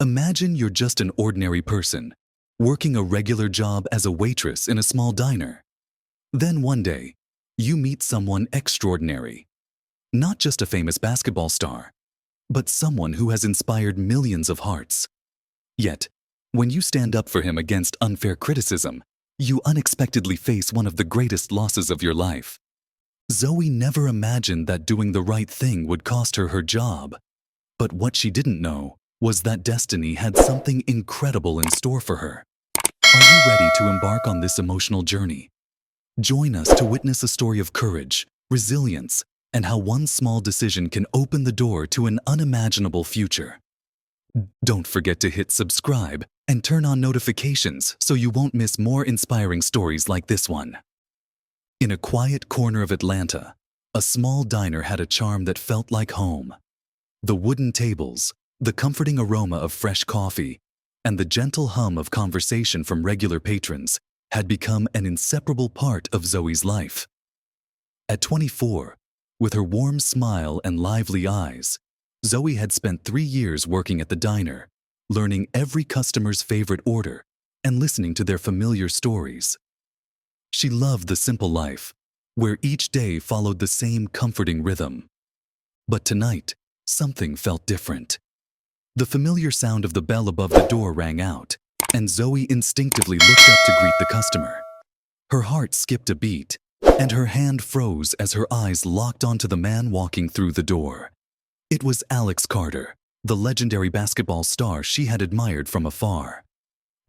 Imagine you're just an ordinary person, working a regular job as a waitress in a small diner. Then one day, you meet someone extraordinary. Not just a famous basketball star, but someone who has inspired millions of hearts. Yet, when you stand up for him against unfair criticism, you unexpectedly face one of the greatest losses of your life. Zoe never imagined that doing the right thing would cost her her job. But what she didn't know was that destiny had something incredible in store for her. Are you ready to embark on this emotional journey? Join us to witness a story of courage, resilience, and how one small decision can open the door to an unimaginable future. Don't forget to hit subscribe and turn on notifications so you won't miss more inspiring stories like this one. In a quiet corner of Atlanta, a small diner had a charm that felt like home. The wooden tables, the comforting aroma of fresh coffee, and the gentle hum of conversation from regular patrons had become an inseparable part of Zoe's life. At 24, with her warm smile and lively eyes, Zoe had spent 3 years working at the diner, learning every customer's favorite order and listening to their familiar stories. She loved the simple life, where each day followed the same comforting rhythm. But tonight, something felt different. The familiar sound of the bell above the door rang out, and Zoe instinctively looked up to greet the customer. Her heart skipped a beat, and her hand froze as her eyes locked onto the man walking through the door. It was Alex Carter, the legendary basketball star she had admired from afar.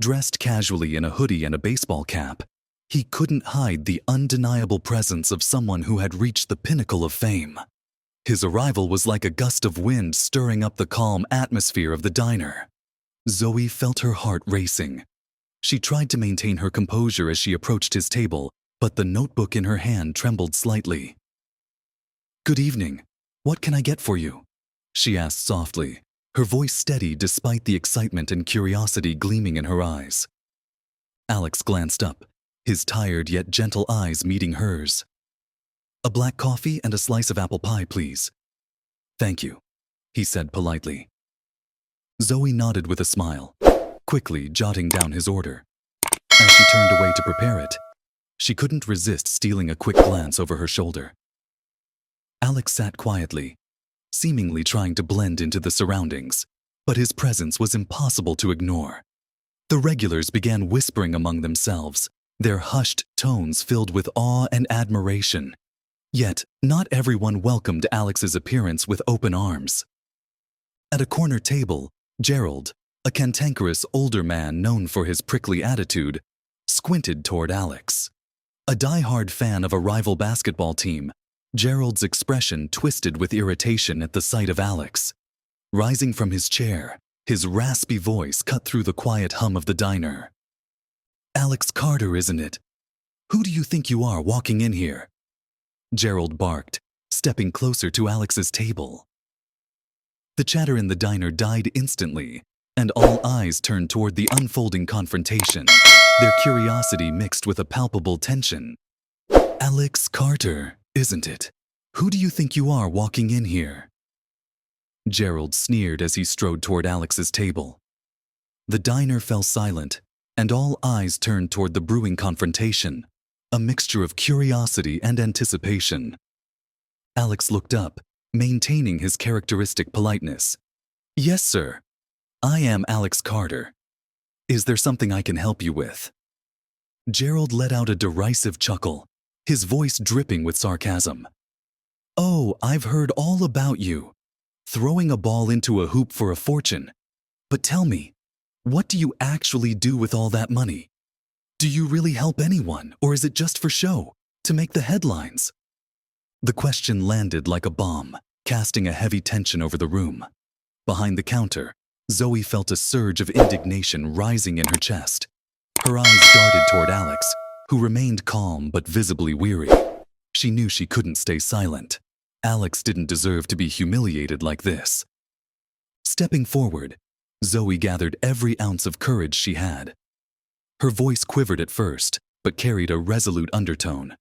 Dressed casually in a hoodie and a baseball cap, he couldn't hide the undeniable presence of someone who had reached the pinnacle of fame. His arrival was like a gust of wind stirring up the calm atmosphere of the diner. Zoe felt her heart racing. She tried to maintain her composure as she approached his table, but the notebook in her hand trembled slightly. "Good evening. What can I get for you?" she asked softly, her voice steady despite the excitement and curiosity gleaming in her eyes. Alex glanced up, his tired yet gentle eyes meeting hers. "A black coffee and a slice of apple pie, please." "Thank you," he said politely. Zoe nodded with a smile, quickly jotting down his order. As she turned away to prepare it, she couldn't resist stealing a quick glance over her shoulder. Alex sat quietly, seemingly trying to blend into the surroundings, but his presence was impossible to ignore. The regulars began whispering among themselves, their hushed tones filled with awe and admiration. Yet, not everyone welcomed Alex's appearance with open arms. At a corner table, Gerald, a cantankerous older man known for his prickly attitude, squinted toward Alex. A die-hard fan of a rival basketball team, Gerald's expression twisted with irritation at the sight of Alex. Rising from his chair, his raspy voice cut through the quiet hum of the diner. "Alex Carter, isn't it? Who do you think you are walking in here?" Gerald barked, stepping closer to Alex's table. The chatter in the diner died instantly, and all eyes turned toward the unfolding confrontation, their curiosity mixed with a palpable tension. "Alex Carter, isn't it? Who do you think you are walking in here?" Gerald sneered as he strode toward Alex's table. The diner fell silent, and all eyes turned toward the brewing confrontation, a mixture of curiosity and anticipation. Alex looked up, maintaining his characteristic politeness. "Yes, sir. I am Alex Carter. Is there something I can help you with?" Gerald let out a derisive chuckle, his voice dripping with sarcasm. "Oh, I've heard all about you. Throwing a ball into a hoop for a fortune. But tell me, what do you actually do with all that money? Do you really help anyone, or is it just for show, to make the headlines?" The question landed like a bomb, casting a heavy tension over the room. Behind the counter, Zoe felt a surge of indignation rising in her chest. Her eyes darted toward Alex, who remained calm but visibly weary. She knew she couldn't stay silent. Alex didn't deserve to be humiliated like this. Stepping forward, Zoe gathered every ounce of courage she had. Her voice quivered at first, but carried a resolute undertone.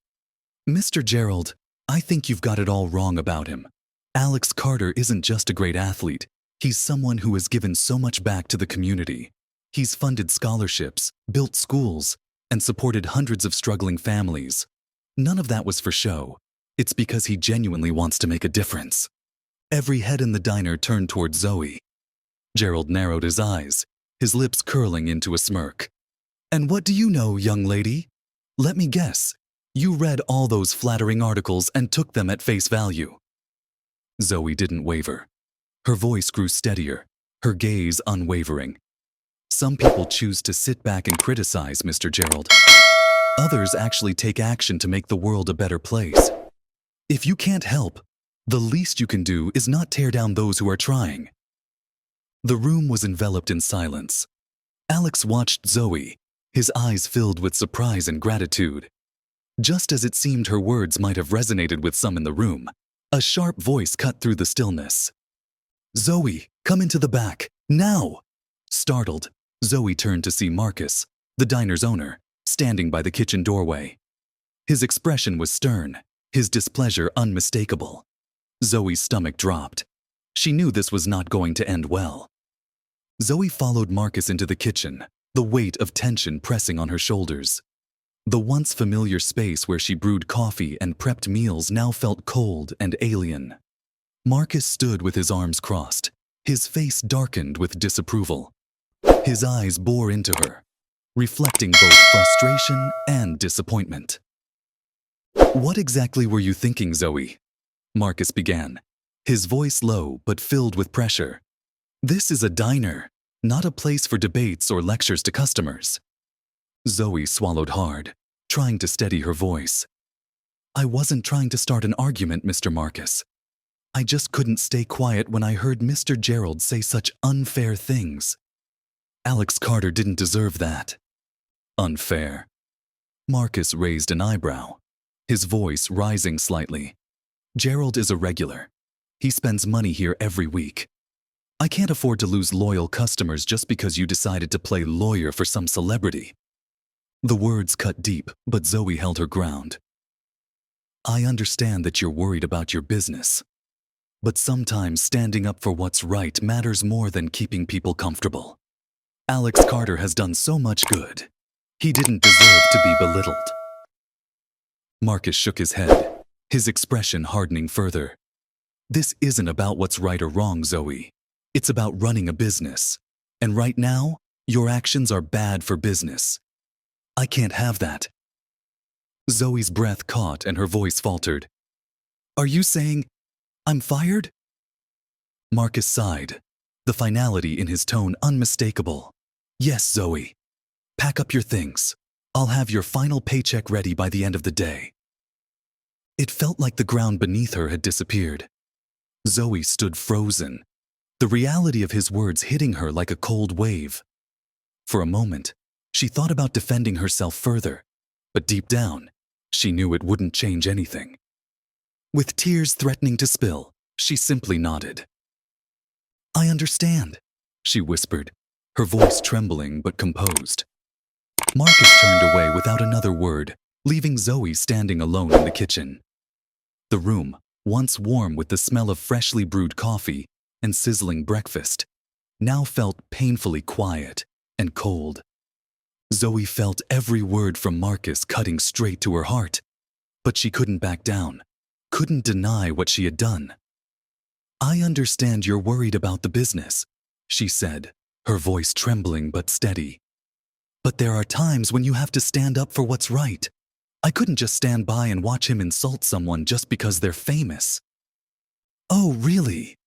"Mr. Gerald, I think you've got it all wrong about him. Alex Carter isn't just a great athlete. He's someone who has given so much back to the community. He's funded scholarships, built schools, and supported hundreds of struggling families. None of that was for show. It's because he genuinely wants to make a difference. Every head in the diner turned toward Zoe. Gerald narrowed his eyes, his lips curling into a smirk. "And what do you know, young lady? Let me guess. You read all those flattering articles and took them at face value." Zoe didn't waver. Her voice grew steadier, her gaze unwavering. "Some people choose to sit back and criticize, Mr. Gerald. Others actually take action to make the world a better place. If you can't help, the least you can do is not tear down those who are trying." The room was enveloped in silence. Alex watched Zoe, his eyes filled with surprise and gratitude. Just as it seemed her words might have resonated with some in the room, a sharp voice cut through the stillness. "Zoe, come into the back, now!" Startled, Zoe turned to see Marcus, the diner's owner, standing by the kitchen doorway. His expression was stern, his displeasure unmistakable. Zoe's stomach dropped. She knew this was not going to end well. Zoe followed Marcus into the kitchen, the weight of tension pressing on her shoulders. The once familiar space where she brewed coffee and prepped meals now felt cold and alien. Marcus stood with his arms crossed, his face darkened with disapproval. His eyes bore into her, reflecting both frustration and disappointment. "What exactly were you thinking, Zoe?" Marcus began, his voice low but filled with pressure. "This is a diner, not a place for debates or lectures to customers." Zoe swallowed hard, trying to steady her voice. "I wasn't trying to start an argument, Mr. Marcus. I just couldn't stay quiet when I heard Mr. Gerald say such unfair things. Alex Carter didn't deserve that." "Unfair?" Marcus raised an eyebrow, his voice rising slightly. "Gerald is a regular. He spends money here every week. I can't afford to lose loyal customers just because you decided to play lawyer for some celebrity." The words cut deep, but Zoe held her ground. "I understand that you're worried about your business. But sometimes standing up for what's right matters more than keeping people comfortable. Alex Carter has done so much good. He didn't deserve to be belittled." Marcus shook his head, his expression hardening further. "This isn't about what's right or wrong, Zoe. It's about running a business. And right now, your actions are bad for business. I can't have that." Zoe's breath caught and her voice faltered. "Are you saying I'm fired?" Marcus sighed, the finality in his tone unmistakable. "Yes, Zoe. Pack up your things. I'll have your final paycheck ready by the end of the day." It felt like the ground beneath her had disappeared. Zoe stood frozen, the reality of his words hitting her like a cold wave. For a moment, she thought about defending herself further, but deep down, she knew it wouldn't change anything. With tears threatening to spill, she simply nodded. "I understand," she whispered, her voice trembling but composed. Marcus turned away without another word, leaving Zoe standing alone in the kitchen. The room, once warm with the smell of freshly brewed coffee and sizzling breakfast, now felt painfully quiet and cold. Zoe felt every word from Marcus cutting straight to her heart, but she couldn't back down, couldn't deny what she had done. "I understand you're worried about the business," she said, her voice trembling but steady. "But there are times when you have to stand up for what's right. I couldn't just stand by and watch him insult someone just because they're famous." "Oh, really?"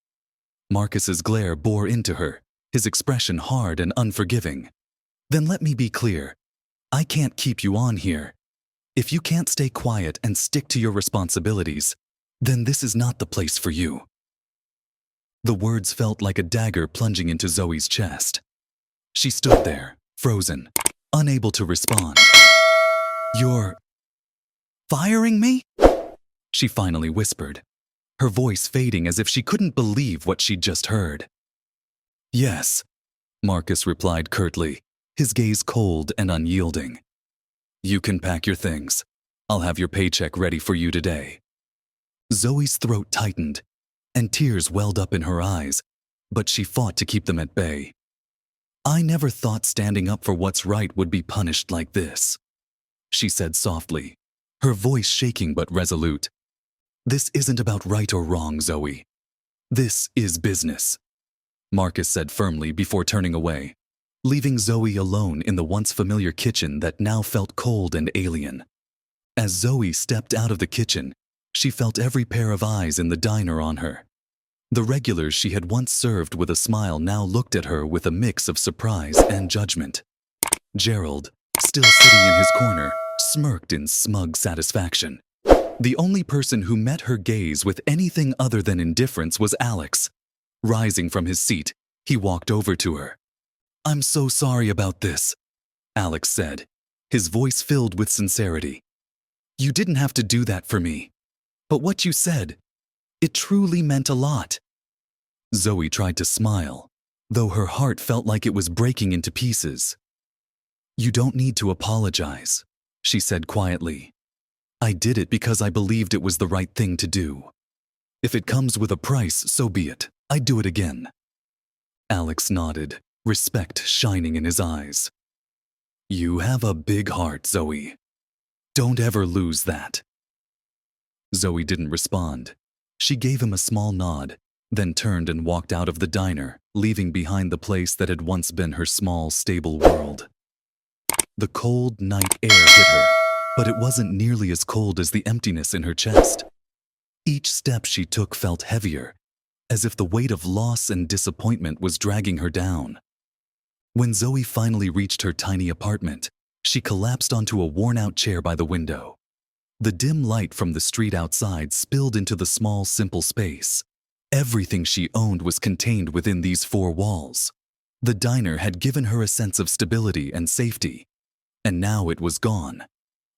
Marcus's glare bore into her, his expression hard and unforgiving. "Then let me be clear. I can't keep you on here. If you can't stay quiet and stick to your responsibilities, then this is not the place for you." The words felt like a dagger plunging into Zoe's chest. She stood there, frozen, unable to respond. "You're firing me?" she finally whispered, her voice fading as if she couldn't believe what she'd just heard. "Yes," Marcus replied curtly, his gaze cold and unyielding. "You can pack your things. I'll have your paycheck ready for you today." Zoe's throat tightened, and tears welled up in her eyes but she fought to keep them at bay. "I never thought standing up for what's right would be punished like this," she said softly, her voice shaking but resolute. "This isn't about right or wrong, Zoe. This is business," Marcus said firmly before turning away, leaving Zoe alone in the once familiar kitchen that now felt cold and alien. As Zoe stepped out of the kitchen, she felt every pair of eyes in the diner on her. The regulars she had once served with a smile now looked at her with a mix of surprise and judgment. Gerald, still sitting in his corner, smirked in smug satisfaction. The only person who met her gaze with anything other than indifference was Alex. Rising from his seat, he walked over to her. "I'm so sorry about this," Alex said, his voice filled with sincerity. "You didn't have to do that for me. But what you said, it truly meant a lot." Zoe tried to smile, though her heart felt like it was breaking into pieces. "You don't need to apologize," she said quietly. "I did it because I believed it was the right thing to do. If it comes with a price, so be it. I'd do it again." Alex nodded, respect shining in his eyes. "You have a big heart, Zoe. Don't ever lose that." Zoe didn't respond. She gave him a small nod, then turned and walked out of the diner, leaving behind the place that had once been her small, stable world. The cold night air hit her, but it wasn't nearly as cold as the emptiness in her chest. Each step she took felt heavier, as if the weight of loss and disappointment was dragging her down. When Zoe finally reached her tiny apartment, she collapsed onto a worn-out chair by the window. The dim light from the street outside spilled into the small, simple space. Everything she owned was contained within these four walls. The diner had given her a sense of stability and safety, and now it was gone.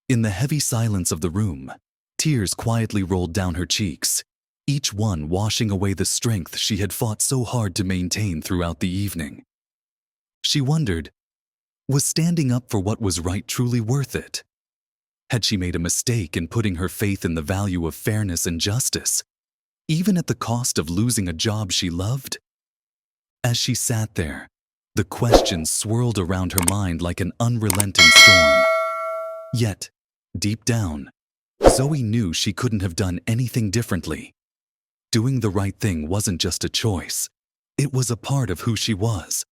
In the heavy silence of the room, tears quietly rolled down her cheeks, each one washing away the strength she had fought so hard to maintain throughout the evening. She wondered, was standing up for what was right truly worth it? Had she made a mistake in putting her faith in the value of fairness and justice, even at the cost of losing a job she loved? As she sat there, the questions swirled around her mind like an unrelenting storm. Yet, deep down, Zoe knew she couldn't have done anything differently. Doing the right thing wasn't just a choice, it was a part of who she was.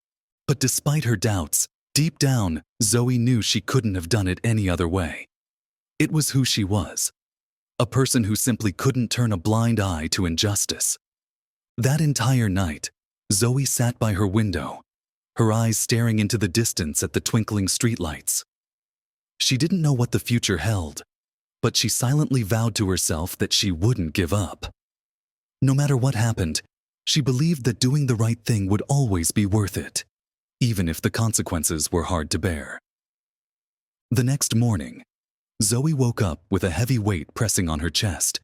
But despite her doubts, deep down, Zoe knew she couldn't have done it any other way. It was who she was, a person who simply couldn't turn a blind eye to injustice. That entire night, Zoe sat by her window, her eyes staring into the distance at the twinkling streetlights. She didn't know what the future held, but she silently vowed to herself that she wouldn't give up. No matter what happened, she believed that doing the right thing would always be worth it, even if the consequences were hard to bear. The next morning, Zoe woke up with a heavy weight pressing on her chest.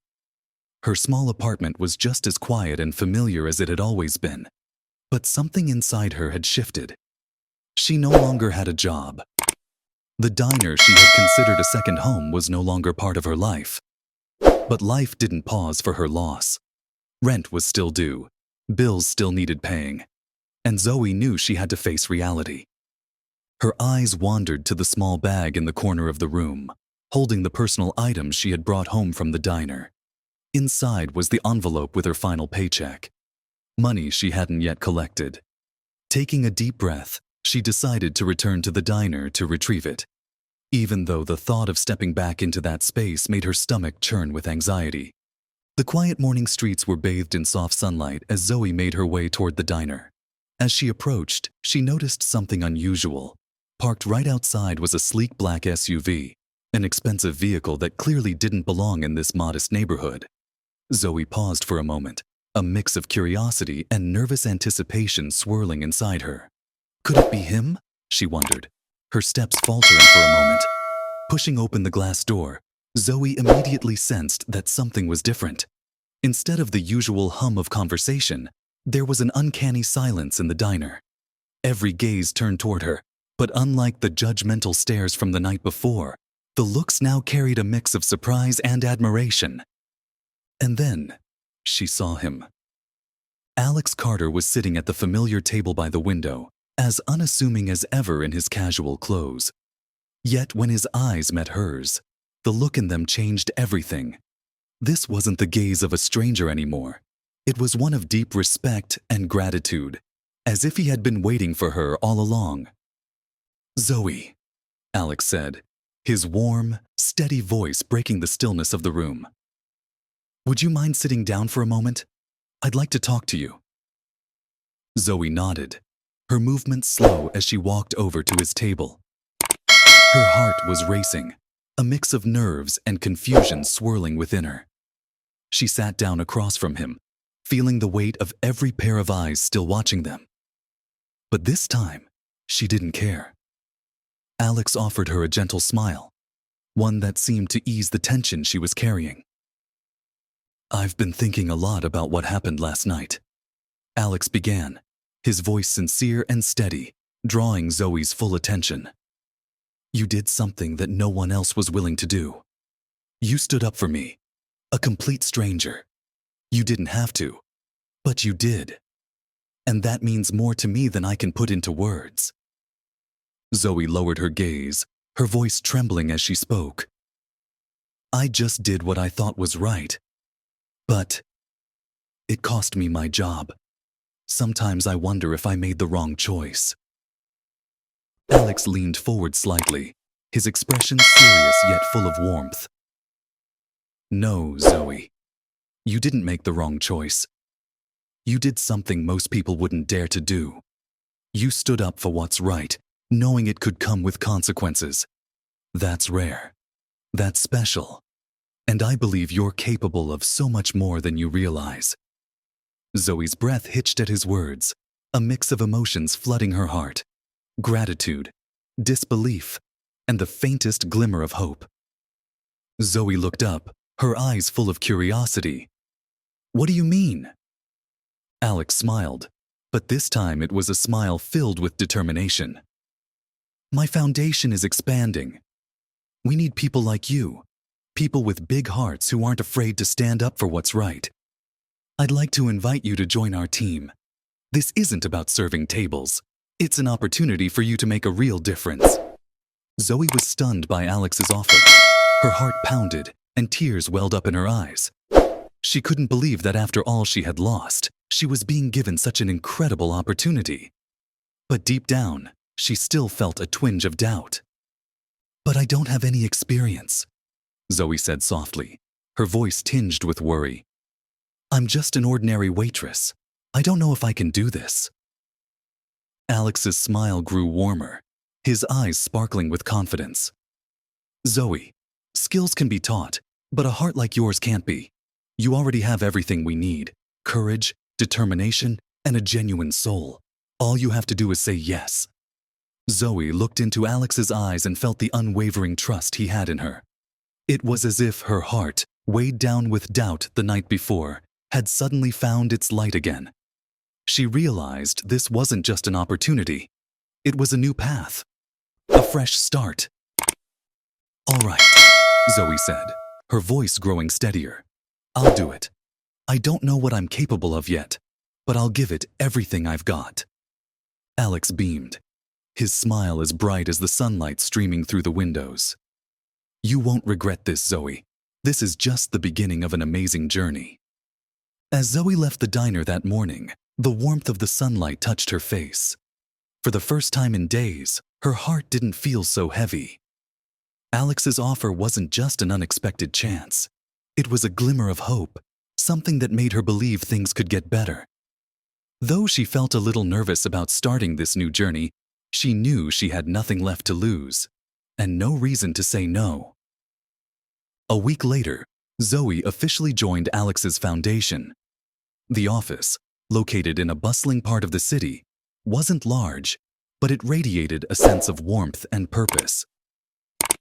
Her small apartment was just as quiet and familiar as it had always been, but something inside her had shifted. She no longer had a job. The diner she had considered a second home was no longer part of her life. But life didn't pause for her loss. Rent was still due, bills still needed paying, and Zoe knew she had to face reality. Her eyes wandered to the small bag in the corner of the room, holding the personal items she had brought home from the diner. Inside was the envelope with her final paycheck, money she hadn't yet collected. Taking a deep breath, she decided to return to the diner to retrieve it, even though the thought of stepping back into that space made her stomach churn with anxiety. The quiet morning streets were bathed in soft sunlight as Zoe made her way toward the diner. As she approached, she noticed something unusual. Parked right outside was a sleek black SUV, an expensive vehicle that clearly didn't belong in this modest neighborhood. Zoe paused for a moment, a mix of curiosity and nervous anticipation swirling inside her. Could it be him? She wondered, her steps faltering for a moment. Pushing open the glass door, Zoe immediately sensed that something was different. Instead of the usual hum of conversation, there was an uncanny silence in the diner. Every gaze turned toward her, but unlike the judgmental stares from the night before, the looks now carried a mix of surprise and admiration. And then, she saw him. Alex Carter was sitting at the familiar table by the window, as unassuming as ever in his casual clothes. Yet when his eyes met hers, the look in them changed everything. This wasn't the gaze of a stranger anymore. It was one of deep respect and gratitude, as if he had been waiting for her all along. "Zoe," Alex said, his warm, steady voice breaking the stillness of the room. "Would you mind sitting down for a moment? I'd like to talk to you." Zoe nodded, her movements slow as she walked over to his table. Her heart was racing, a mix of nerves and confusion swirling within her. She sat down across from him, feeling the weight of every pair of eyes still watching them. But this time, she didn't care. Alex offered her a gentle smile, one that seemed to ease the tension she was carrying. "I've been thinking a lot about what happened last night," Alex began, his voice sincere and steady, drawing Zoe's full attention. "You did something that no one else was willing to do. You stood up for me, a complete stranger. You didn't have to, but you did. And that means more to me than I can put into words." Zoe lowered her gaze, her voice trembling as she spoke. "I just did what I thought was right. But it cost me my job. Sometimes I wonder if I made the wrong choice." Alex leaned forward slightly, his expression serious yet full of warmth. "No, Zoe. You didn't make the wrong choice. You did something most people wouldn't dare to do. You stood up for what's right, knowing it could come with consequences. That's rare. That's special. And I believe you're capable of so much more than you realize." Zoe's breath hitched at his words, a mix of emotions flooding her heart: gratitude, disbelief, and the faintest glimmer of hope. Zoe looked up, her eyes full of curiosity. "What do you mean?" Alex smiled, but this time it was a smile filled with determination. "My foundation is expanding. We need people like you, people with big hearts who aren't afraid to stand up for what's right. I'd like to invite you to join our team. This isn't about serving tables. It's an opportunity for you to make a real difference." Zoe was stunned by Alex's offer. Her heart pounded, and tears welled up in her eyes. She couldn't believe that after all she had lost, she was being given such an incredible opportunity. But deep down, she still felt a twinge of doubt. "But I don't have any experience," Zoe said softly, her voice tinged with worry. "I'm just an ordinary waitress. I don't know if I can do this." Alex's smile grew warmer, his eyes sparkling with confidence. "Zoe, skills can be taught, but a heart like yours can't be. You already have everything we need: courage, determination, and a genuine soul. All you have to do is say yes." Zoe looked into Alex's eyes and felt the unwavering trust he had in her. It was as if her heart, weighed down with doubt the night before, had suddenly found its light again. She realized this wasn't just an opportunity. It was a new path, a fresh start. "All right," Zoe said, her voice growing steadier. "I'll do it. I don't know what I'm capable of yet, but I'll give it everything I've got." Alex beamed, his smile as bright as the sunlight streaming through the windows. "You won't regret this, Zoe. This is just the beginning of an amazing journey." As Zoe left the diner that morning, the warmth of the sunlight touched her face. For the first time in days, her heart didn't feel so heavy. Alex's offer wasn't just an unexpected chance. It was a glimmer of hope, something that made her believe things could get better. Though she felt a little nervous about starting this new journey, she knew she had nothing left to lose, and no reason to say no. A week later, Zoe officially joined Alex's foundation. The office, located in a bustling part of the city, wasn't large, but it radiated a sense of warmth and purpose.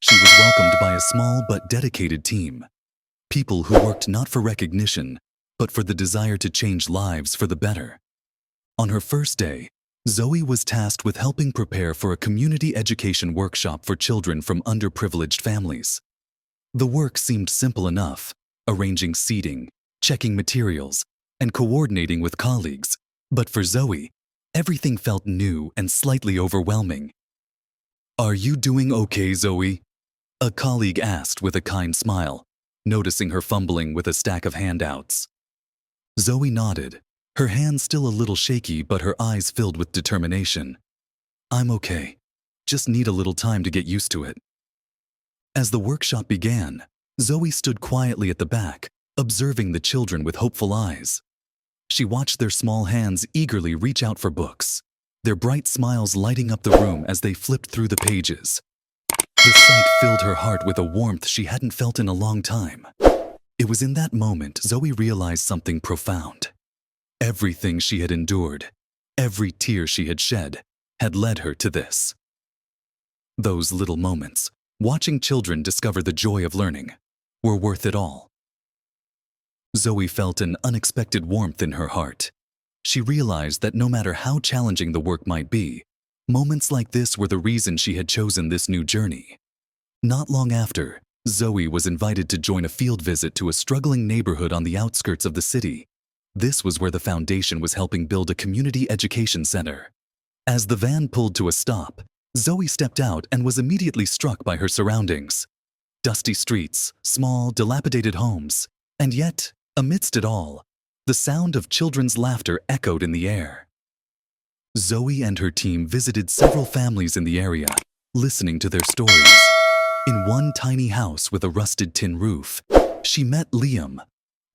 She was welcomed by a small but dedicated team, people who worked not for recognition, but for the desire to change lives for the better. On her first day, Zoe was tasked with helping prepare for a community education workshop for children from underprivileged families. The work seemed simple enough: arranging seating, checking materials, and coordinating with colleagues, but for Zoe, everything felt new and slightly overwhelming. "Are you doing okay, Zoe?" a colleague asked with a kind smile, noticing her fumbling with a stack of handouts. Zoe nodded, her hands still a little shaky but her eyes filled with determination. "I'm okay. Just need a little time to get used to it." As the workshop began, Zoe stood quietly at the back, observing the children with hopeful eyes. She watched their small hands eagerly reach out for books, their bright smiles lighting up the room as they flipped through the pages. The sight filled her heart with a warmth she hadn't felt in a long time. It was in that moment Zoe realized something profound. Everything she had endured, every tear she had shed, had led her to this. Those little moments, watching children discover the joy of learning, were worth it all. Zoe felt an unexpected warmth in her heart. She realized that no matter how challenging the work might be, moments like this were the reason she had chosen this new journey. Not long after, Zoe was invited to join a field visit to a struggling neighborhood on the outskirts of the city. This was where the foundation was helping build a community education center. As the van pulled to a stop, Zoe stepped out and was immediately struck by her surroundings. Dusty streets, small, dilapidated homes, and yet, amidst it all, the sound of children's laughter echoed in the air. Zoe and her team visited several families in the area, listening to their stories. In one tiny house with a rusted tin roof, she met Liam,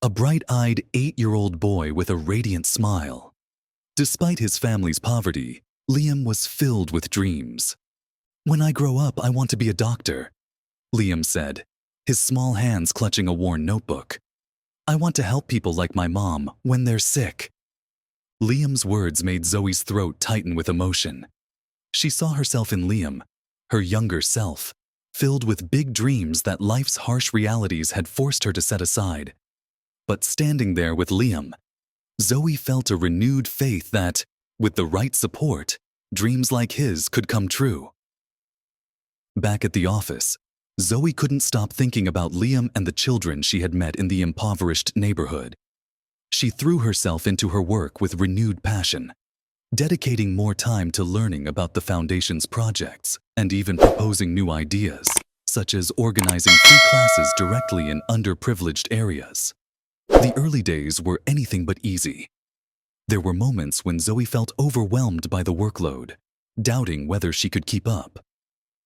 a bright-eyed 8-year-old boy with a radiant smile. Despite his family's poverty, Liam was filled with dreams. "When I grow up, I want to be a doctor," Liam said, his small hands clutching a worn notebook. "I want to help people like my mom when they're sick." Liam's words made Zoe's throat tighten with emotion. She saw herself in Liam, her younger self, filled with big dreams that life's harsh realities had forced her to set aside. But standing there with Liam, Zoe felt a renewed faith that, with the right support, dreams like his could come true. Back at the office, Zoe couldn't stop thinking about Liam and the children she had met in the impoverished neighborhood. She threw herself into her work with renewed passion, dedicating more time to learning about the Foundation's projects and even proposing new ideas, such as organizing free classes directly in underprivileged areas. The early days were anything but easy. There were moments when Zoe felt overwhelmed by the workload, doubting whether she could keep up.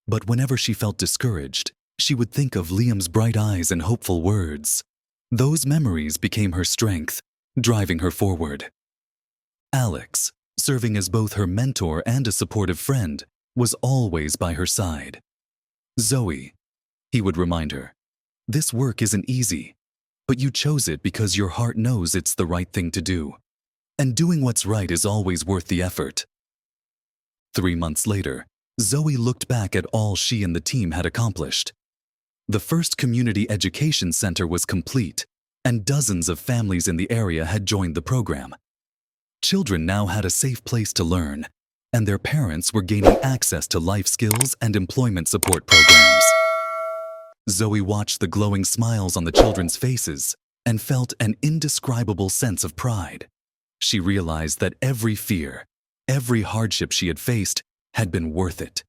But whenever she felt discouraged, she would think of Liam's bright eyes and hopeful words. Those memories became her strength, driving her forward. Alex, serving as both her mentor and a supportive friend, was always by her side. "Zoe," he would remind her, "this work isn't easy, but you chose it because your heart knows it's the right thing to do. And doing what's right is always worth the effort." 3 months later, Zoe looked back at all she and the team had accomplished. The first community education center was complete, and dozens of families in the area had joined the program. Children now had a safe place to learn, and their parents were gaining access to life skills and employment support programs. Zoe watched the glowing smiles on the children's faces and felt an indescribable sense of pride. She realized that every fear, every hardship she had faced, had been worth it.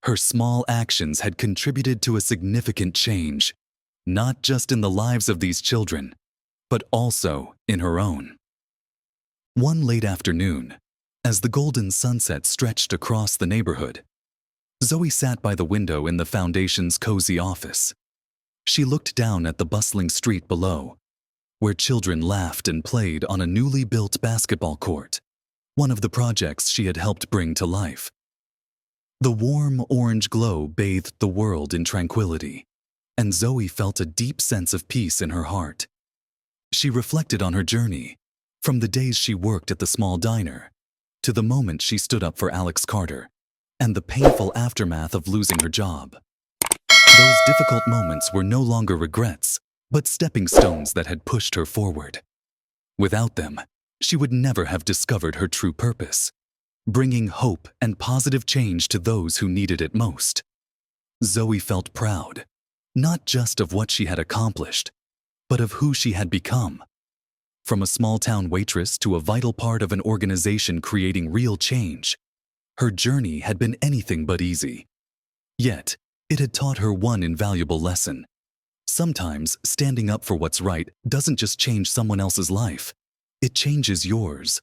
Her small actions had contributed to a significant change, not just in the lives of these children, but also in her own. One late afternoon, as the golden sunset stretched across the neighborhood, Zoe sat by the window in the Foundation's cozy office. She looked down at the bustling street below, where children laughed and played on a newly built basketball court, one of the projects she had helped bring to life. The warm orange glow bathed the world in tranquility, and Zoe felt a deep sense of peace in her heart. She reflected on her journey, from the days she worked at the small diner, to the moment she stood up for Alex Carter, and the painful aftermath of losing her job. Those difficult moments were no longer regrets, but stepping stones that had pushed her forward. Without them, she would never have discovered her true purpose, bringing hope and positive change to those who needed it most. Zoe felt proud, not just of what she had accomplished, but of who she had become. From a small-town waitress to a vital part of an organization creating real change, her journey had been anything but easy. Yet, it had taught her one invaluable lesson. Sometimes, standing up for what's right doesn't just change someone else's life, it changes yours.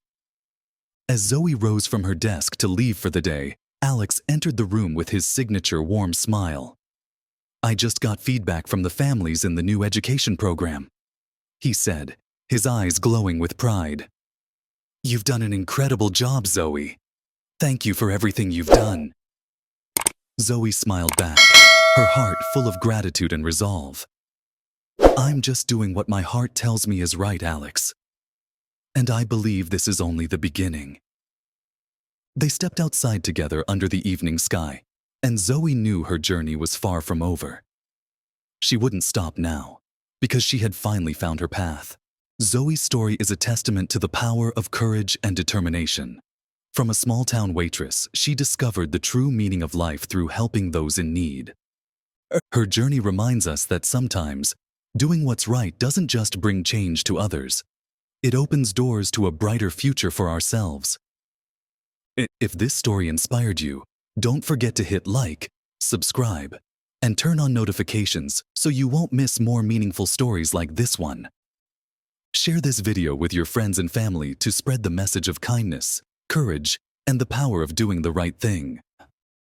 As Zoe rose from her desk to leave for the day, Alex entered the room with his signature warm smile. "I just got feedback from the families in the new education program," he said, his eyes glowing with pride. "You've done an incredible job, Zoe. Thank you for everything you've done." Zoe smiled back, her heart full of gratitude and resolve. "I'm just doing what my heart tells me is right, Alex. And I believe this is only the beginning." They stepped outside together under the evening sky, and Zoe knew her journey was far from over. She wouldn't stop now, because she had finally found her path. Zoe's story is a testament to the power of courage and determination. From a small-town waitress, she discovered the true meaning of life through helping those in need. Her journey reminds us that sometimes, doing what's right doesn't just bring change to others. It opens doors to a brighter future for ourselves. If this story inspired you, don't forget to hit like, subscribe, and turn on notifications so you won't miss more meaningful stories like this one. Share this video with your friends and family to spread the message of kindness, courage, and the power of doing the right thing.